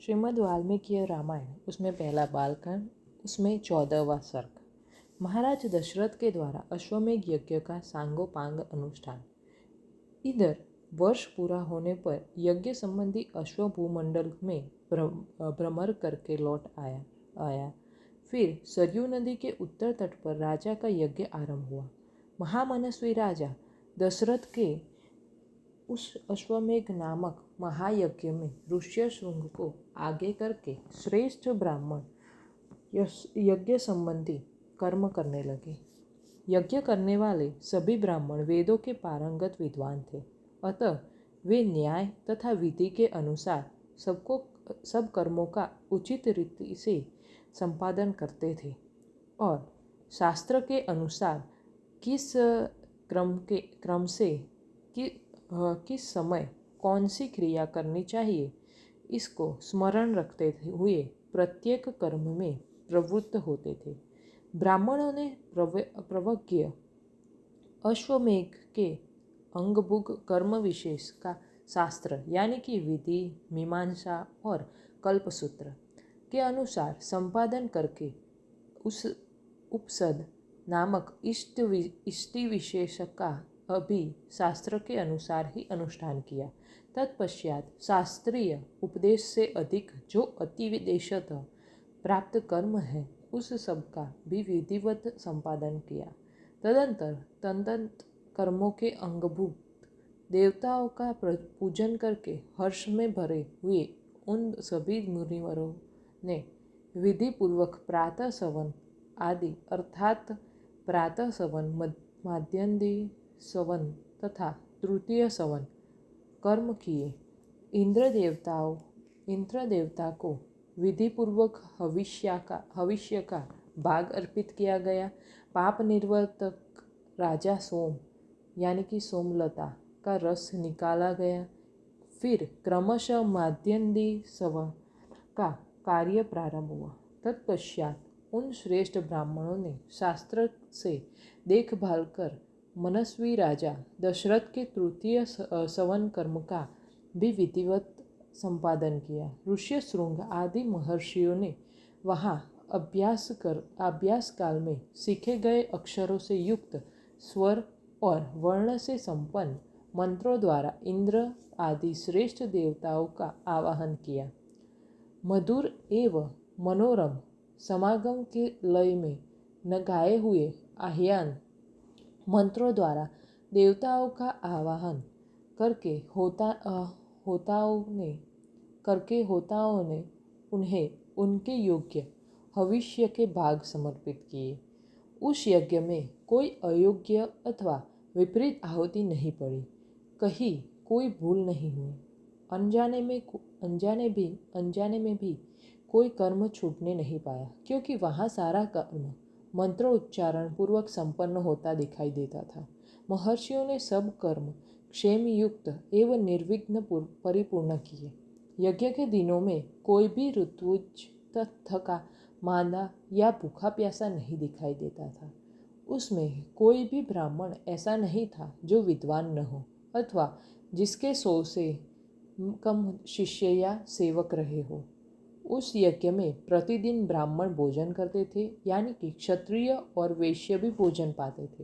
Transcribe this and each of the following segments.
श्रीमद् वाल्मीकि रामायण, उसमें पहला बालकांड, उसमें 14वां सर्ग। महाराज दशरथ के द्वारा अश्वमेघ यज्ञ का सांगोपांग अनुष्ठान। इधर वर्ष पूरा होने पर यज्ञ संबंधी अश्व भूमंडल में भ्रमण करके लौट आया। फिर सरयू नदी के उत्तर तट पर राजा का यज्ञ आरंभ हुआ। महामनस्वी राजा दशरथ के उस अश्वमेघ नामक महायज्ञ में ऋष्यशृंग को आगे करके श्रेष्ठ ब्राह्मण यज्ञ संबंधी कर्म करने लगे। यज्ञ करने वाले सभी ब्राह्मण वेदों के पारंगत विद्वान थे, अतः वे न्याय तथा विधि के अनुसार सब कर्मों का उचित रीति से संपादन करते थे और शास्त्र के अनुसार किस क्रम से किस समय कौन सी क्रिया करनी चाहिए इसको स्मरण रखते हुए प्रत्येक कर्म में प्रवृत्त होते थे। ब्राह्मणों ने प्रवज्ञ अश्वमेघ के अंगभूग कर्म विशेष का शास्त्र यानी कि विधि, मीमांसा और कल्पसूत्र के अनुसार संपादन करके उस उपसद नामक इष्टि विशेष का अभी शास्त्र के अनुसार ही अनुष्ठान किया। तत्पश्चात शास्त्रीय उपदेश से अधिक जो अतिविदेशतः प्राप्त कर्म है उस सब का भी विधिवत संपादन किया। तदंतर कर्मों के अंगभूत देवताओं का पूजन करके हर्ष में भरे हुए उन सभी मुनिवरों ने विधि पूर्वक प्रातः सवन आदि अर्थात प्रातः सवन, माध्यान्ह सवन तथा तृतीय सवन कर्म किए। इंद्र देवता को विधिपूर्वक हविष्य का भाग अर्पित किया गया। पाप निवर्तक राजा सोम यानी कि सोमलता का रस निकाला गया। फिर क्रमशः माध्यान्ह सवन का कार्य प्रारंभ हुआ। तत्पश्चात उन श्रेष्ठ ब्राह्मणों ने शास्त्र से देखभाल कर मनस्वी राजा दशरथ के तृतीय सवन कर्म का भी विधिवत संपादन किया। ऋष्यशृंग आदि महर्षियों ने वहाँ अभ्यास काल में सीखे गए अक्षरों से युक्त स्वर और वर्ण से संपन्न मंत्रों द्वारा इंद्र आदि श्रेष्ठ देवताओं का आवाहन किया। मधुर एवं मनोरम समागम के लय में न गाए हुए आह्यान मंत्रों द्वारा देवताओं का आवाहन करके होताओं ने उन्हें उनके योग्य हविष्य के भाग समर्पित किए। उस यज्ञ में कोई अयोग्य अथवा विपरीत आहुति नहीं पड़ी, कहीं कोई भूल नहीं हुई। अनजाने में भी कोई कर्म छूटने नहीं पाया, क्योंकि वहाँ सारा कर्म मंत्रोच्चारण पूर्वक संपन्न होता दिखाई देता था। महर्षियों ने सब कर्म क्षेम युक्त एवं निर्विघ्न परिपूर्ण किए। यज्ञ के दिनों में कोई भी ऋतुज थका, मांदा या भूखा प्यासा नहीं दिखाई देता था। उसमें कोई भी ब्राह्मण ऐसा नहीं था जो विद्वान न हो अथवा जिसके 100 से कम शिष्य या सेवक रहे हो। उस यज्ञ में प्रतिदिन ब्राह्मण भोजन करते थे, यानी कि क्षत्रिय और वैश्य भी भोजन पाते थे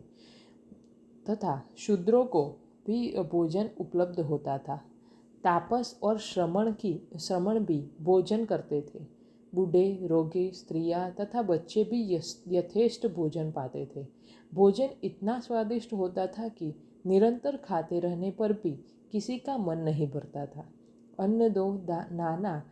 तथा शूद्रों को भी भोजन उपलब्ध होता था। तापस और श्रमण भी भोजन करते थे। बूढ़े, रोगी, स्त्रियां तथा बच्चे भी यथेष्ट भोजन पाते थे। भोजन इतना स्वादिष्ट होता था कि निरंतर खाते रहने पर भी किसी का मन नहीं भरता था। अन्न दो, नाना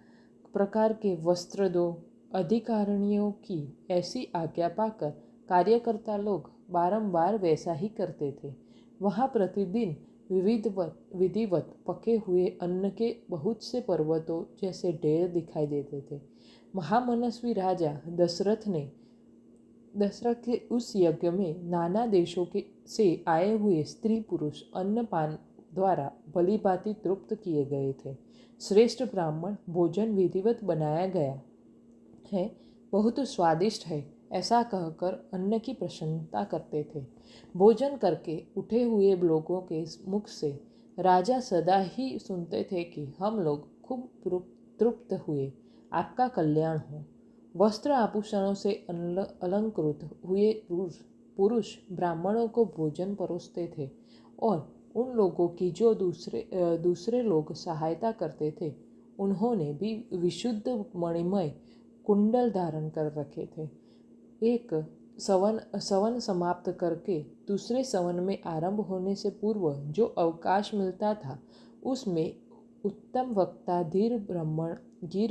प्रकार के वस्त्र दो, अधिकारियों की ऐसी आज्ञा पाकर कार्यकर्ता लोग बारंबार वैसा ही करते थे। वहाँ प्रतिदिन विधिवत पके हुए अन्न के बहुत से पर्वतों जैसे ढेर दिखाई देते थे। महामनस्वी राजा दशरथ के उस यज्ञ में नाना देशों से आए हुए स्त्री पुरुष अन्नपान द्वारा भलीभांति तृप्त किए गए थे। श्रेष्ठ ब्राह्मण भोजन विधिवत बनाया गया है, बहुत स्वादिष्ट है, ऐसा कहकर अन्न की प्रशंसा करते थे। भोजन करके उठे हुए लोगों के मुख से राजा सदा ही सुनते थे कि हम लोग खूब तृप्त हुए, आपका कल्याण हो। वस्त्र आभूषणों से अलंकृत हुए पुरुष ब्राह्मणों को भोजन परोसते थे और उन लोगों की जो दूसरे लोग सहायता करते थे, उन्होंने भी विशुद्ध मणिमय कुंडल धारण कर रखे थे। एक सवन समाप्त करके दूसरे सवन में आरंभ होने से पूर्व जो अवकाश मिलता था, उसमें उत्तम वक्ता गीर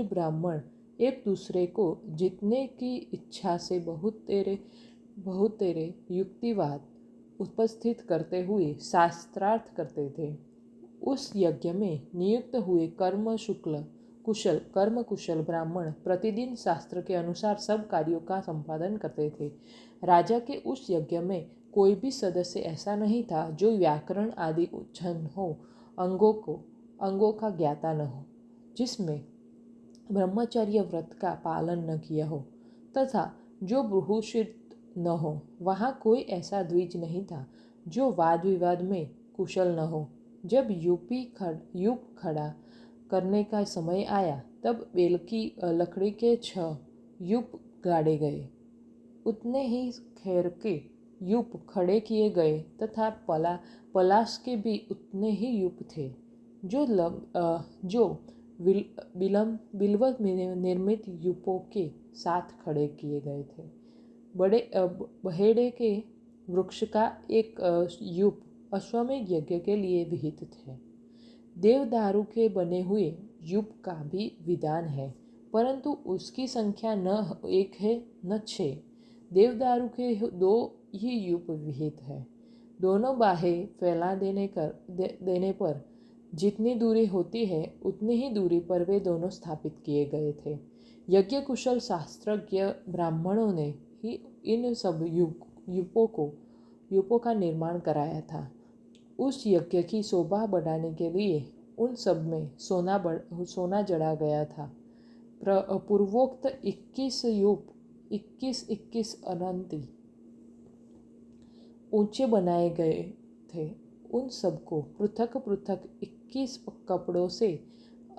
ब्राह्मण एक दूसरे को जीतने की इच्छा से बहुत तेरे युक्तिवाद उपस्थित करते हुए शास्त्रार्थ करते थे। उस यज्ञ में नियुक्त हुए कर्म कुशल ब्राह्मण प्रतिदिन शास्त्र के अनुसार सब कार्यों का संपादन करते थे। राजा के उस यज्ञ में कोई भी सदस्य ऐसा नहीं था जो व्याकरण आदि छंदों अंगों का ज्ञाता न हो, जिसमें ब्रह्मचर्य व्रत का पालन न किया हो, तथा जो भूषित न हो। वहाँ कोई ऐसा द्विज नहीं था जो वाद विवाद में कुशल न हो। जब यूप खड़ा करने का समय आया, तब बेल की लकड़ी के 6 यूप गाड़े गए। उतने ही खैर के यूप खड़े किए गए तथा पलाश के भी उतने ही यूप थे जो बिल्व निर्मित यूपों के साथ खड़े किए गए थे। बहेड़े के वृक्ष का एक यूप अश्वमेध यज्ञ के लिए विहित थे। देवदारू के बने हुए यूप का भी विधान है, परंतु उसकी संख्या न 1 है न 6। देवदारू के 2 ही यूप विहित है। दोनों बाहें फैला देने पर जितनी दूरी होती है, उतनी ही दूरी पर वे दोनों स्थापित किए गए थे। यज्ञ कुशल शास्त्रज्ञ ब्राह्मणों ने ही इन सब यूपों का निर्माण कराया था। उस यज्ञ की शोभा बढ़ाने के लिए उन सब में सोना जड़ा गया था। पूर्वोक्त 21 यूप 21 अनंती ऊंचे बनाए गए थे। उन सबको पृथक पृथक 21 कपड़ों से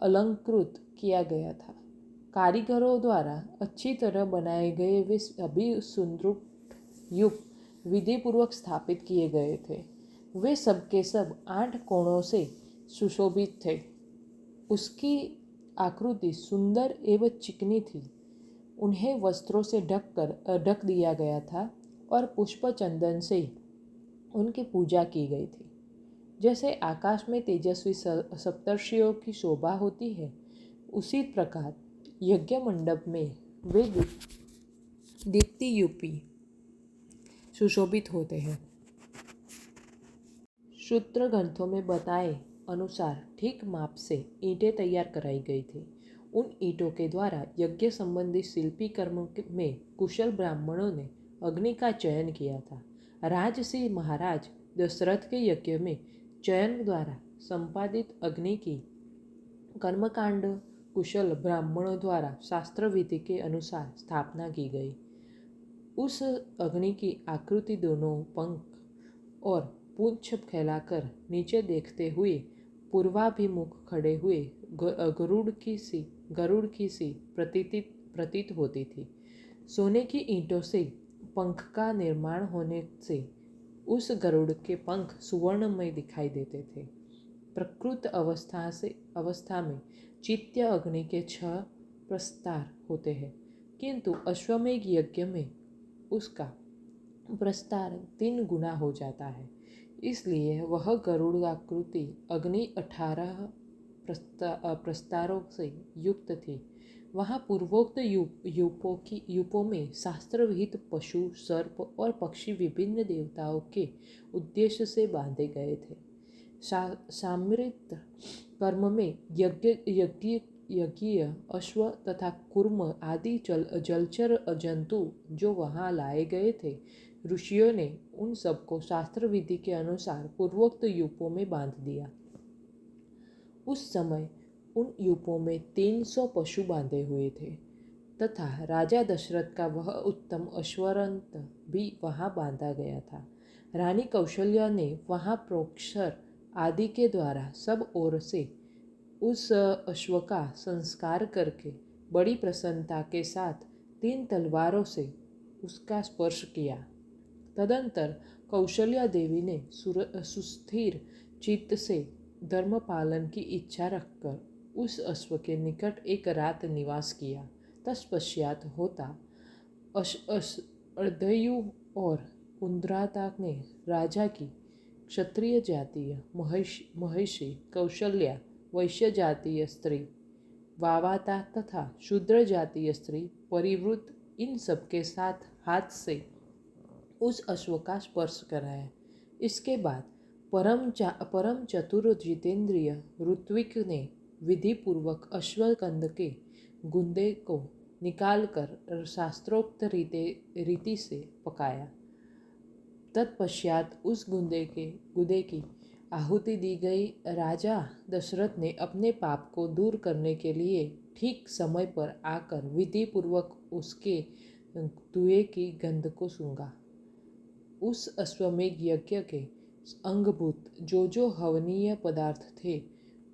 अलंकृत किया गया था। कारीगरों द्वारा अच्छी तरह बनाए गए वे सभी सुंदर यूप विधिपूर्वक स्थापित किए गए थे। वे सब के सब 8 कोणों से सुशोभित थे। उसकी आकृति सुंदर एवं चिकनी थी। उन्हें वस्त्रों से ढक दिया गया था और पुष्प चंदन से उनकी पूजा की गई थी। जैसे आकाश में तेजस्वी सप्तर्षियों की शोभा होती है, उसी प्रकार यज्ञ मंडप में वे दीप्ति यूपी सुशोभित होते हैं। सूत्र ग्रंथों में बताए अनुसार ठीक माप से ईंटें तैयार कराई गई थी। उन ईंटों के द्वारा यज्ञ संबंधी शिल्पी कर्म में कुशल ब्राह्मणों ने अग्नि का चयन किया था। राजसी महाराज दशरथ के यज्ञ में चयन द्वारा संपादित अग्नि की कर्मकांड कुशल ब्राह्मणों द्वारा शास्त्र विधि के अनुसार स्थापना की गई। उस अग्नि की आकृति दोनों पंख और पूंछ फैलाकर नीचे देखते हुए पूर्वाभिमुख खड़े हुए गरुड़ की सी प्रतीत होती थी। सोने की ईंटों से पंख का निर्माण होने से उस गरुड़ के पंख सुवर्णमय दिखाई देते थे। प्रकृत अवस्था में चित्य अग्नि के 6 प्रस्तार होते हैं, किंतु अश्वमेध यज्ञ में उसका प्रस्तार 3 गुना हो जाता है। इसलिए वह गरुड़ाकृति अग्नि 18 प्रस्तारों से युक्त थी। वहाँ पूर्वोक्त यूपों में शास्त्र विहित पशु, सर्प और पक्षी विभिन्न देवताओं के उद्देश्य से बांधे गए थे। सामृत कर्म में यज्ञीय अश्व तथा कूर्म आदि जलचर जंतु जो वहाँ लाए गए थे, ऋषियों ने उन सबको शास्त्र विधि के अनुसार पूर्वोक्त यूपों में बांध दिया। उस समय उन यूपों में 300 पशु बांधे हुए थे तथा राजा दशरथ का वह उत्तम अश्वरंत भी वहाँ बांधा गया था। रानी कौशल्या ने वहाँ प्रोक्षर आदि के द्वारा सब ओर से उस अश्व का संस्कार करके बड़ी प्रसन्नता के साथ 3 तलवारों से उसका स्पर्श किया। तदंतर कौशल्या देवी ने सुस्थिर चित्त से धर्म पालन की इच्छा रखकर उस अश्व के निकट एक रात निवास किया। तत्पश्चात होता अर्धयु और उन्द्राता ने राजा की क्षत्रिय जातीय महिषी कौशल्या, वैश्य जातीय स्त्री वावाता तथा शूद्र जातीय स्त्री परिवृत, इन सबके साथ हाथ से उस अश्व का स्पर्श कराया। इसके बाद परम चतुर जितेंद्रिय ऋत्विक ने विधि पूर्वक अश्वकंद के गुंदे को निकालकर शास्त्रोक्त रीति से पकाया। तत्पश्चात उस गुदे की आहुति दी गई। राजा दशरथ ने अपने पाप को दूर करने के लिए ठीक समय पर आकर विधि पूर्वक उसके धुएं की गंध को सूंघा। उस अश्वमेध यज्ञ के अंगभूत जो हवनीय पदार्थ थे,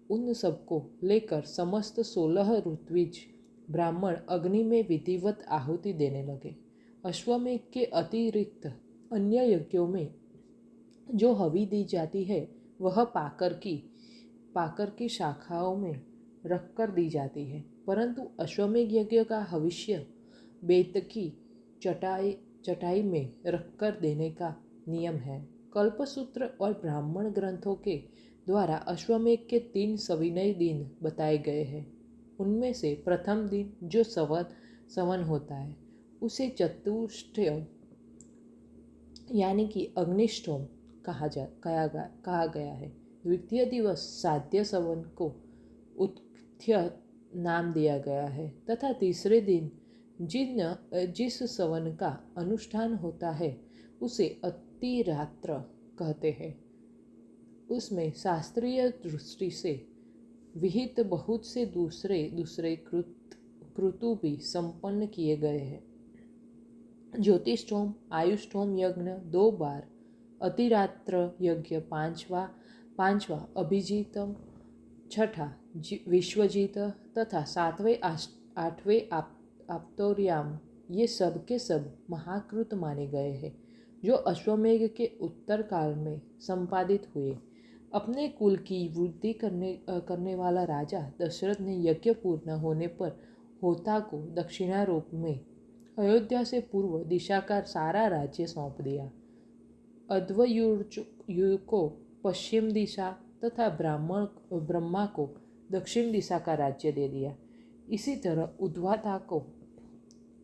उन सबको लेकर समस्त 16 ऋत्विज ब्राह्मण अग्नि में विधिवत आहुति देने लगे। अश्वमेध के अतिरिक्त अन्य यज्ञों में जो हवि दी जाती है वह पाकर की शाखाओं में रखकर दी जाती है, परंतु अश्वमेध यज्ञ का हविष्य बेत की चटाई में रखकर देने का नियम है। कल्पसूत्र और ब्राह्मण ग्रंथों के द्वारा अश्वमेध के 3 सविनय दिन बताए गए हैं। उनमें से प्रथम दिन जो सवन होता है उसे चतुष्टय यानी कि अग्निष्टोम कहा गया है। द्वितीय दिवस साध्य सवन को उत्थ्य नाम दिया गया है तथा तीसरे दिन जिस सवन का अनुष्ठान होता है उसे अतिरात्र कहते हैं। उसमें शास्त्रीय दृष्टि से विहित बहुत से दूसरे कृतु भी संपन्न किए गए हैं। ज्योतिष्ठोम, आयुष्ठोम यज्ञ 2 बार, अतिरात्र यज्ञ 5वां अभिजीतम, 6ठा विश्वजीत तथा 7वें 8वें आप्तोर्याम, ये सब के सब महाकृत माने गए हैं जो अश्वमेध के उत्तर काल में संपादित हुए। अपने कुल की वृद्धि करने वाला राजा दशरथ ने यज्ञ पूर्ण होने पर होता को दक्षिणा रूप में अयोध्या से पूर्व दिशा का सारा राज्य सौंप दिया। अध्वर्यु को पश्चिम दिशा तथा ब्रह्मा को दक्षिण दिशा का राज्य दे दिया। इसी तरह उद्वाता को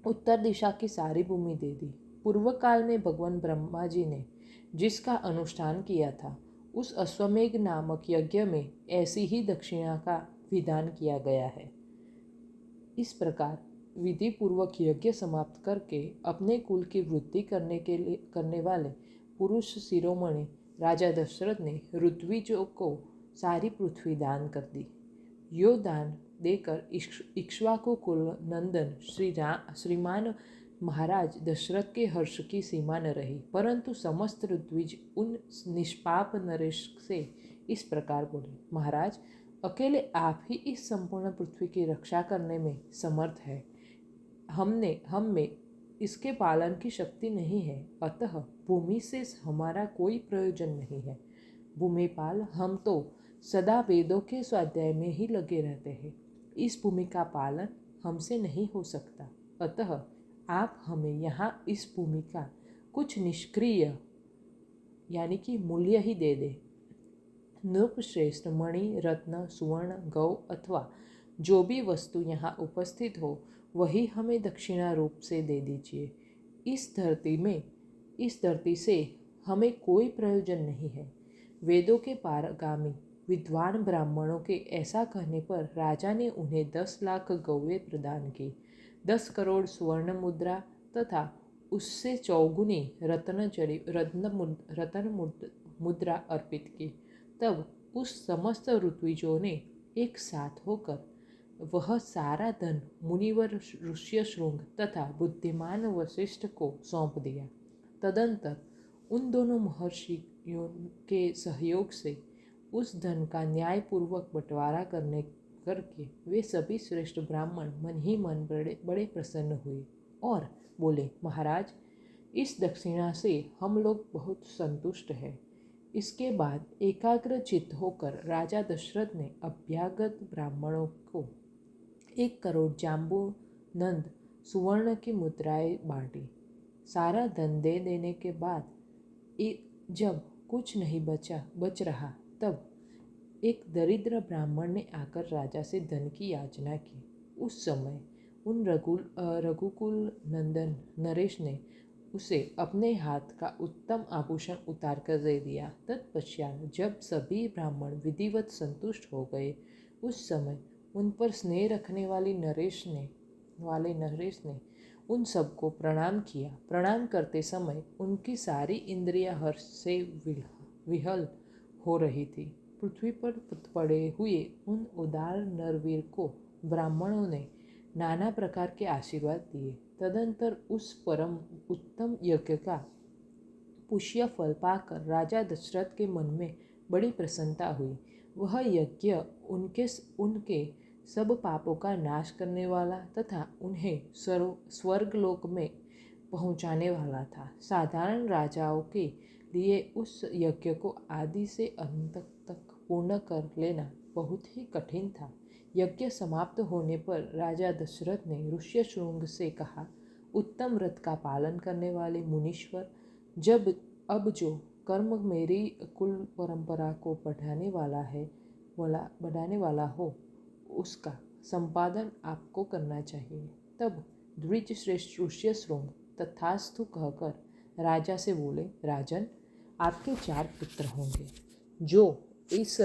उत्तर दिशा की सारी भूमि दे दी। पूर्व काल में भगवान ब्रह्मा जी ने जिसका अनुष्ठान किया था उस अश्वमेध नामक यज्ञ में ऐसी ही दक्षिणा का विधान किया गया है। इस प्रकार विधि पूर्वक यज्ञ समाप्त करके अपने कुल की वृद्धि करने वाले पुरुष शिरोमणि राजा दशरथ ने ऋत्विजों को सारी पृथ्वी दान कर दी। यो दान देकर इक्ष्वाकु कुल नंदन श्रीमान महाराज दशरथ के हर्ष की सीमा न रही, परंतु समस्त ऋत्विज उन निष्पाप नरेश से इस प्रकार बोले, महाराज अकेले आप ही इस संपूर्ण पृथ्वी की रक्षा करने में समर्थ है। हम में इसके पालन की शक्ति नहीं है, अतः भूमि से हमारा कोई प्रयोजन नहीं है। भूमिपाल हम तो सदा वेदों के स्वाध्याय में ही लगे रहते हैं। इस भूमि का पालन हमसे नहीं हो सकता, अतः आप हमें यहाँ इस भूमि का कुछ निष्क्रिय यानी कि मूल्य ही दे दे। नृपश्रेष्ठ मणि, रत्न, सुवर्ण, गौ अथवा जो भी वस्तु यहाँ उपस्थित हो वही हमें दक्षिणा रूप से दे दीजिए। इस धरती से हमें कोई प्रयोजन नहीं है। वेदों के पारगामी विद्वान ब्राह्मणों के ऐसा कहने पर राजा ने उन्हें 10 लाख गौवें प्रदान की, 10 करोड़ स्वर्ण मुद्रा तथा उससे चौगुनी रत्न मुद्रा अर्पित की। तब उस समस्त ऋत्विजों ने एक साथ होकर वह सारा धन मुनिवर ऋष्यशृंग तथा बुद्धिमान वशिष्ठ को सौंप दिया। तदंतर उन दोनों महर्षियों के सहयोग से उस धन का न्यायपूर्वक बंटवारा करके वे सभी श्रेष्ठ ब्राह्मण मन ही मन बड़े बड़े प्रसन्न हुए और बोले, महाराज, इस दक्षिणा से हम लोग बहुत संतुष्ट हैं। इसके बाद एकाग्र चित्त होकर राजा दशरथ ने अभ्यागत ब्राह्मणों को 1 करोड़ जाम्बू नंद सुवर्ण की मुद्राएं बांटी। सारा धन दे देने के बाद जब कुछ नहीं बच रहा, तब एक दरिद्र ब्राह्मण ने आकर राजा से धन की याचना की। उस समय उन रघुकुल नंदन नरेश ने उसे अपने हाथ का उत्तम आभूषण उतार कर दे दिया। तत्पश्चात जब सभी ब्राह्मण विधिवत संतुष्ट हो गए, उस समय उन पर स्नेह रखने वाले नरेश ने उन सबको प्रणाम किया। प्रणाम करते समय उनकी सारी इंद्रियां हर्ष से विहल हो रही थी। पृथ्वी पर पड़े हुए उन उदार नरवीर को ब्राह्मणों ने नाना प्रकार के आशीर्वाद दिए। तदंतर उस परम उत्तम यज्ञ का पुष्य फल पाकर राजा दशरथ के मन में बड़ी प्रसन्नता हुई। वह यज्ञ उनके सब पापों का नाश करने वाला तथा उन्हें स्वर्गलोक में पहुंचाने वाला था। साधारण राजाओं के लिए उस यज्ञ को आदि से अंत तक पूर्ण कर लेना बहुत ही कठिन था। यज्ञ समाप्त होने पर राजा दशरथ ने ऋष्यशृंग से कहा, उत्तम व्रत का पालन करने वाले मुनीश्वर, अब जो कर्म मेरी कुल परंपरा को बढ़ाने वाला हो, उसका संपादन आपको करना चाहिए। तब द्विज श्रेष्ठ ऋष्यशृंग तथास्तु कहकर राजा से बोले, राजन, आपके 4 पुत्र होंगे जो इस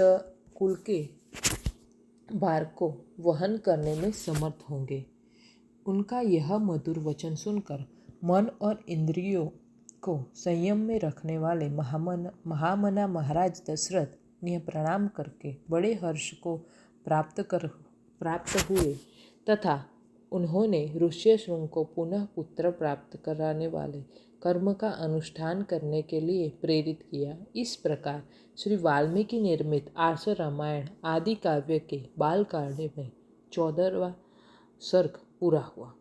कुल के भार को वहन करने में समर्थ होंगे। उनका यह मधुर वचन सुनकर मन और इंद्रियों को संयम में रखने वाले महामना महाराज दशरथ ने प्रणाम करके बड़े हर्ष को प्राप्त हुए तथा उन्होंने ऋष्यशृंग को पुनः पुत्र प्राप्त कराने वाले कर्म का अनुष्ठान करने के लिए प्रेरित किया। इस प्रकार श्री वाल्मीकि निर्मित आर्ष रामायण आदि काव्य के बालकांड में 14वां सर्ग पूरा हुआ।